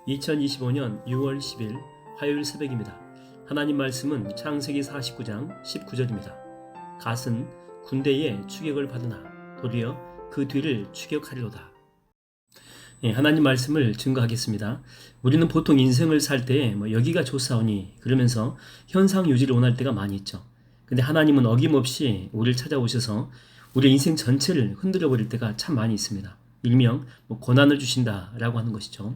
2025년 6월 10일 화요일 새벽입니다. 하나님 말씀은 창세기 49장 19절입니다. 갓은 군대의 추격을 받으나 도리어 그 뒤를 추격하리로다. 하나님 말씀을 증거하겠습니다. 우리는 보통 인생을 살 때에 여기가 좋사오니 그러면서 현상 유지를 원할 때가 많이 있죠. 근데 하나님은 어김없이 우리를 찾아오셔서 우리 인생 전체를 흔들어 버릴 때가 참 많이 있습니다. 일명 고난을 주신다라고 하는 것이죠.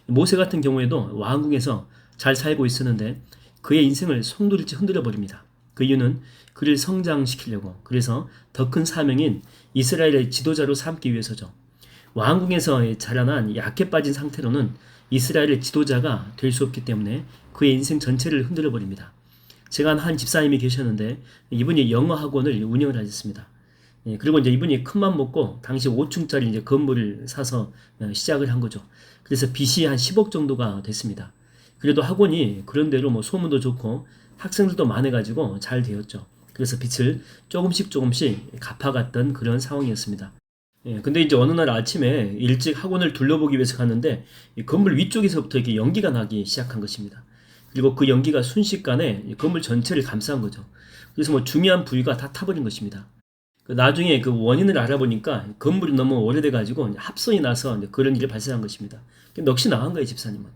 모세 같은 경우에도 왕궁에서 잘 살고 있었는데 그의 인생을 송두리째 흔들어 버립니다. 그 이유는 그를 성장시키려고, 그래서 더 큰 사명인 이스라엘의 지도자로 삼기 위해서죠. 왕궁에서 자라난 약해 빠진 상태로는 이스라엘의 지도자가 될 수 없기 때문에 그의 인생 전체를 흔들어 버립니다. 제가 한 집사님이 계셨는데 이분이 영어 학원을 운영을 하셨습니다. 그리고 이제 이분이 큰맘 먹고 당시 5층짜리 이제 건물을 사서 시작을 한 거죠. 그래서 빚이 한 10억 정도가 됐습니다. 그래도 학원이 그런대로 소문도 좋고 학생들도 많아가지고 잘 되었죠. 그래서 빚을 조금씩 갚아갔던 그런 상황이었습니다. 근데 이제 어느 날 아침에 일찍 학원을 둘러보기 위해서 갔는데 이 건물 위쪽에서부터 이렇게 연기가 나기 시작한 것입니다. 그리고 그 연기가 순식간에 건물 전체를 감싼 거죠. 그래서 중요한 부위가 다 타버린 것입니다. 나중에 그 원인을 알아보니까 건물이 너무 오래돼가지고 합선이 나서 그런 일이 발생한 것입니다. 넋이 나간 거예요, 집사님은.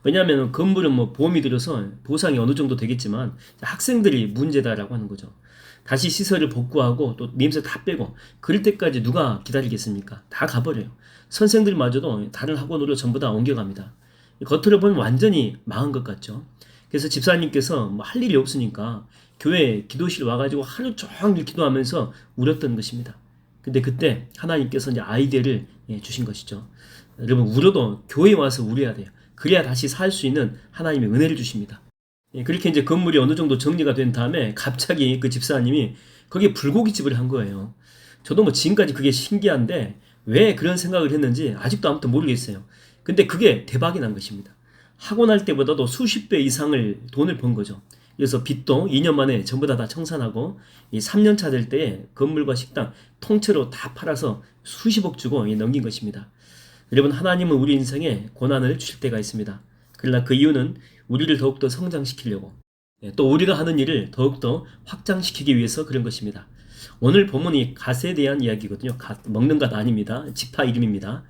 왜냐하면 건물은 보험이 들어서 보상이 어느 정도 되겠지만 학생들이 문제다라고 하는 거죠. 다시 시설을 복구하고 또 냄새 다 빼고 그럴 때까지 누가 기다리겠습니까? 다 가버려요. 선생들마저도 다른 학원으로 전부 다 옮겨갑니다. 겉으로 보면 완전히 망한 것 같죠. 그래서 집사님께서 할 일이 없으니까 교회 기도실 와가지고 하루 종일 기도하면서 울었던 것입니다. 근데 그때 하나님께서 이제 아이디어를 주신 것이죠. 여러분, 울어도 교회에 와서 울어야 돼요. 그래야 다시 살 수 있는 하나님의 은혜를 주십니다. 그렇게 이제 건물이 어느 정도 정리가 된 다음에 갑자기 그 집사님이 거기에 불고기집을 한 거예요. 저도 지금까지 그게 신기한데 왜 그런 생각을 했는지 아직도 아무튼 모르겠어요. 근데 그게 대박이 난 것입니다. 학원할 때보다도 수십 배 이상을 돈을 번 거죠. 그래서 빚도 2년 만에 전부 다 청산하고 이 3년 차 될 때에 건물과 식당 통째로 다 팔아서 수십억 주고 넘긴 것입니다. 여러분, 하나님은 우리 인생에 고난을 주실 때가 있습니다. 그러나 그 이유는 우리를 더욱더 성장시키려고, 또 우리가 하는 일을 더욱더 확장시키기 위해서 그런 것입니다. 오늘 본문이 갓에 대한 이야기거든요. 갓, 먹는 갓 아닙니다. 지파 이름입니다.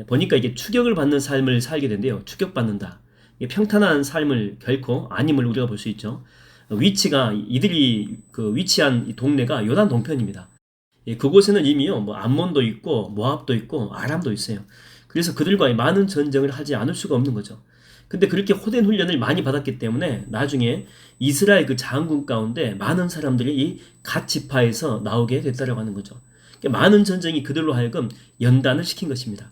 보니까 이게 추격을 받는 삶을 살게 된대요. 추격받는다. 평탄한 삶을 결코 아님을 우리가 볼 수 있죠. 위치가, 이들이 위치한 이 동네가 요단 동편입니다. 그곳에는 이미요, 암몬도 있고 모압도 있고 아람도 있어요. 그래서 그들과의 많은 전쟁을 하지 않을 수가 없는 거죠. 근데 그렇게 호된 훈련을 많이 받았기 때문에 나중에 이스라엘 그 장군 가운데 많은 사람들이 이 갓 지파에서 나오게 됐다라고 하는 거죠. 많은 전쟁이 그들로 하여금 연단을 시킨 것입니다.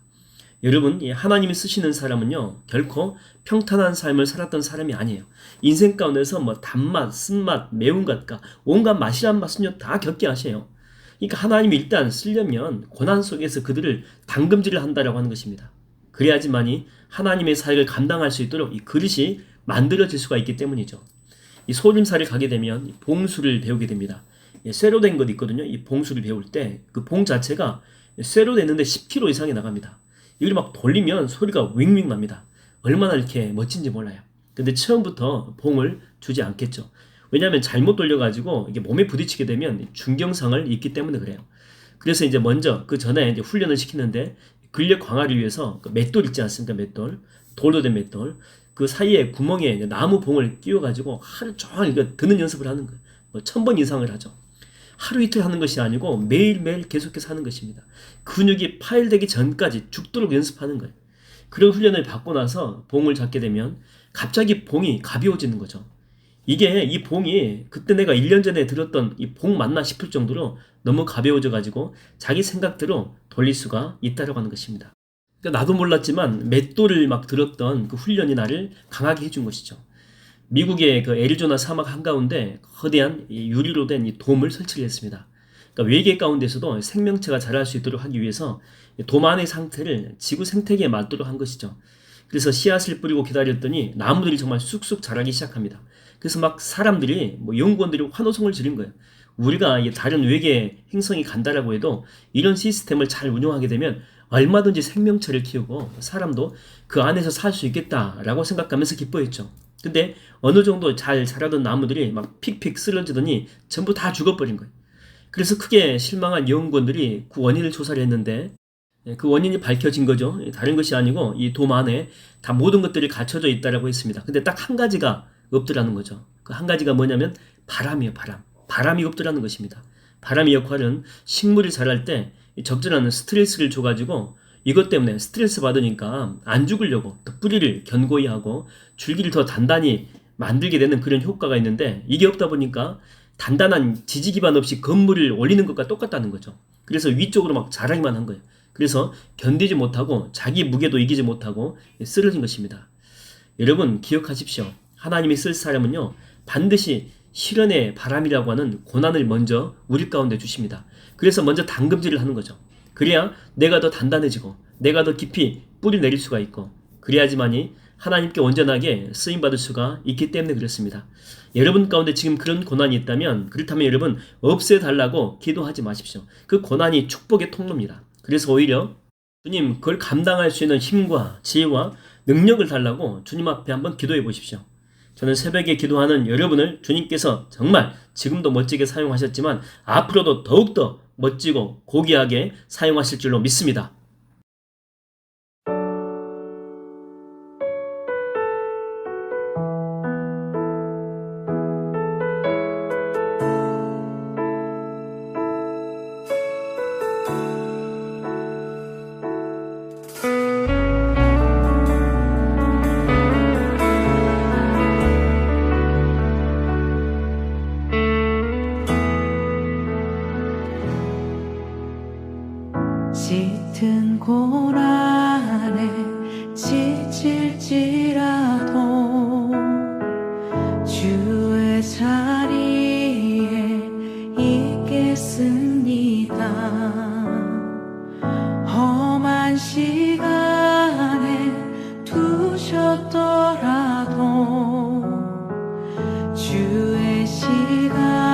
여러분, 하나님이 쓰시는 사람은요, 결코 평탄한 삶을 살았던 사람이 아니에요. 인생 가운데서 단맛, 쓴맛, 매운맛과 온갖 맛이란 맛은요, 다 겪게 하셔요. 그러니까 하나님이 일단 쓰려면 고난 속에서 그들을 담금질을 한다라고 하는 것입니다. 그래야지만이 하나님의 사역을 감당할 수 있도록 이 그릇이 만들어질 수가 있기 때문이죠. 이 소림사를 가게 되면 봉수를 배우게 됩니다. 쇠로 된 것 있거든요. 이 봉수를 배울 때 그 봉 자체가 쇠로 됐는데 10kg 이상이 나갑니다. 이걸 돌리면 소리가 윙윙 납니다. 얼마나 이렇게 멋진지 몰라요. 근데 처음부터 봉을 주지 않겠죠. 왜냐하면 잘못 돌려가지고 이게 몸에 부딪히게 되면 중경상을 입기 때문에 그래요. 그래서 이제 먼저 그 전에 이제 훈련을 시키는데 근력 강화를 위해서 맷돌 있지 않습니까? 맷돌, 돌로 된 맷돌, 그 사이에 구멍에 나무 봉을 끼워가지고 하루 종일 드는 연습을 하는 거예요. 1000번 이상을 하죠. 하루 이틀 하는 것이 아니고 매일매일 계속해서 하는 것입니다. 근육이 파열되기 전까지 죽도록 연습하는 거예요. 그런 훈련을 받고 나서 봉을 잡게 되면 갑자기 봉이 가벼워지는 거죠. 이게 이 봉이 그때 내가 1년 전에 들었던 이 봉 맞나 싶을 정도로 너무 가벼워져 가지고 자기 생각대로 돌릴 수가 있다라고 하는 것입니다. 그러니까 나도 몰랐지만 맷돌을 들었던 그 훈련이 나를 강하게 해준 것이죠. 미국의 그 애리조나 사막 한가운데 거대한 유리로 된 이 돔을 설치를 했습니다. 그러니까 외계 가운데서도 생명체가 자랄 수 있도록 하기 위해서 돔 안의 상태를 지구 생태계에 맞도록 한 것이죠. 그래서 씨앗을 뿌리고 기다렸더니 나무들이 정말 쑥쑥 자라기 시작합니다. 그래서 사람들이 연구원들이 환호성을 지른 거예요. 우리가 다른 외계 행성이 간다라고 해도 이런 시스템을 잘 운영하게 되면 얼마든지 생명체를 키우고 사람도 그 안에서 살 수 있겠다라고 생각하면서 기뻐했죠. 근데 어느 정도 잘 자라던 나무들이 막 픽픽 쓰러지더니 전부 다 죽어버린 거예요. 그래서 크게 실망한 연구원들이 그 원인을 조사를 했는데 그 원인이 밝혀진 거죠. 다른 것이 아니고 이 돔 안에 다 모든 것들이 갖춰져 있다라고 했습니다. 근데 딱 한 가지가 없더라는 거죠. 그 한 가지가 뭐냐면 바람이에요. 바람이 없더라는 것입니다. 바람의 역할은 식물이 자랄 때 적절한 스트레스를 줘가지고 이것 때문에 스트레스 받으니까 안 죽으려고 또 뿌리를 견고히 하고 줄기를 더 단단히 만들게 되는 그런 효과가 있는데 이게 없다 보니까 단단한 지지 기반 없이 건물을 올리는 것과 똑같다는 거죠. 그래서 위쪽으로 막 자라기만 한 거예요. 그래서 견디지 못하고 자기 무게도 이기지 못하고 쓰러진 것입니다. 여러분 기억하십시오. 하나님이 쓸 사람은요 반드시 실현의 바람이라고 하는 고난을 먼저 우리 가운데 주십니다. 그래서 먼저 담금질을 하는 거죠. 그래야 내가 더 단단해지고 내가 더 깊이 뿌리 내릴 수가 있고 그래야지만이 하나님께 온전하게 쓰임받을 수가 있기 때문에 그렇습니다. 여러분 가운데 지금 그런 고난이 있다면 그렇다면 여러분 없애달라고 기도하지 마십시오. 그 고난이 축복의 통로입니다. 그래서 오히려 주님 그걸 감당할 수 있는 힘과 지혜와 능력을 달라고 주님 앞에 한번 기도해 보십시오. 저는 새벽에 기도하는 여러분을 주님께서 정말 지금도 멋지게 사용하셨지만 앞으로도 더욱더 멋지고 고귀하게 사용하실 줄로 믿습니다. 짙은 고난에 지칠지라도 주의 자리에 있겠습니다. 험한 시간에 두셨더라도 주의 시간을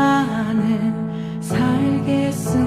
살겠습니다.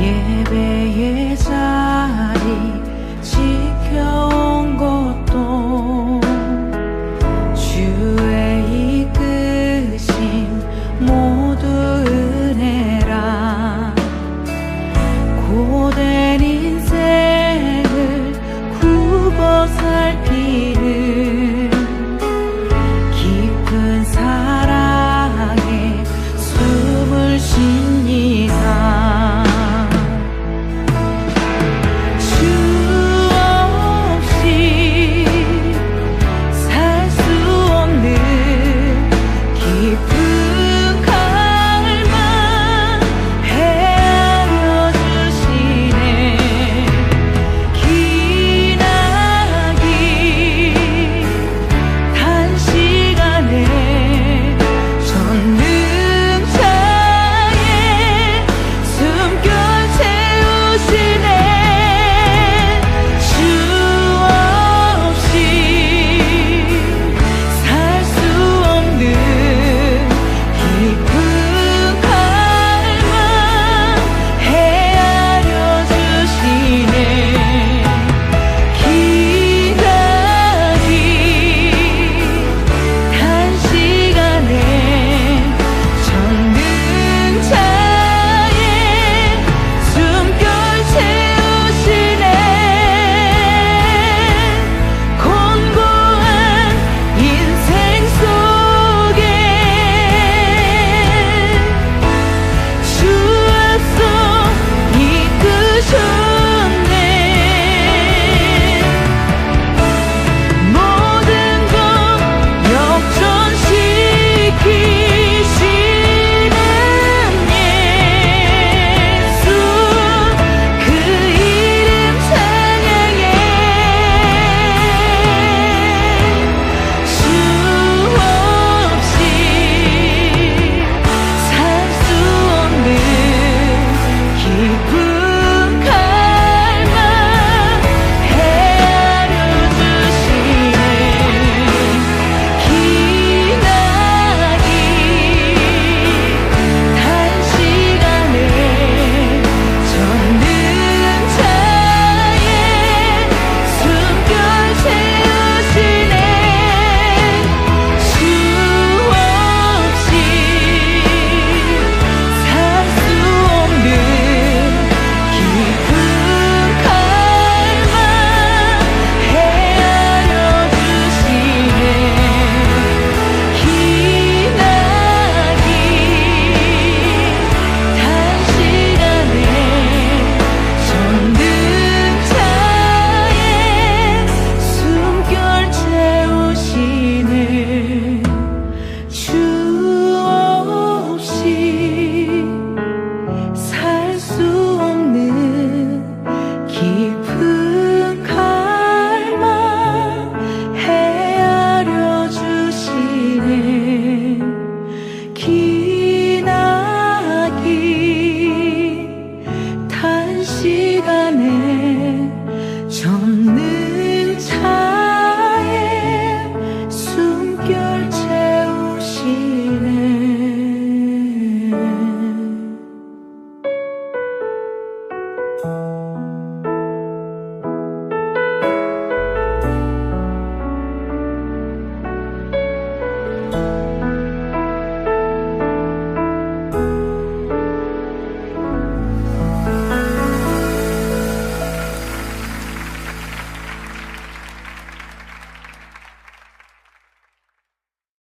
예배의 자리